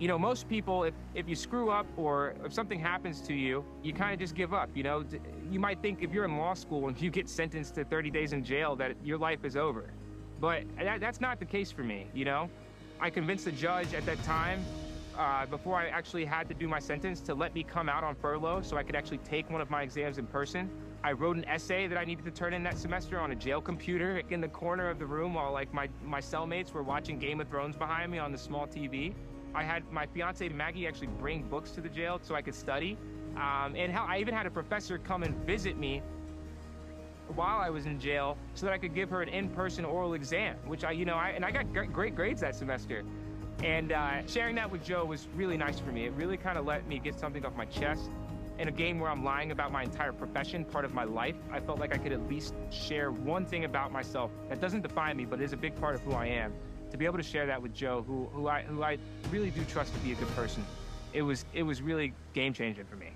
You know, most people, if you screw up or if something happens to you, you kind of just give up. You know, you might think if you're in law school and you get sentenced to 30 days in jail that your life is over. But that's not the case for me, you know? I convinced the judge at that time, before I actually had to do my sentence, to let me come out on furlough so I could actually take one of my exams in person. I wrote an essay that I needed to turn in that semester on a jail computer in the corner of the room while like my cellmates were watching Game of Thrones behind me on the small TV. I had my fiance Maggie actually bring books to the jail so I could study. And how I even had a professor come and visit me while I was in jail so that I could give her an in-person oral exam, which I got great grades that semester. And sharing that with Joe was really nice for me. It really kind of let me get something off my chest. In a game where I'm lying about my entire profession, part of my life, I felt like I could at least share one thing about myself that doesn't define me, but is a big part of who I am. To be able to share that with Joe, who I really do trust to be a good person, it was really game changing for me.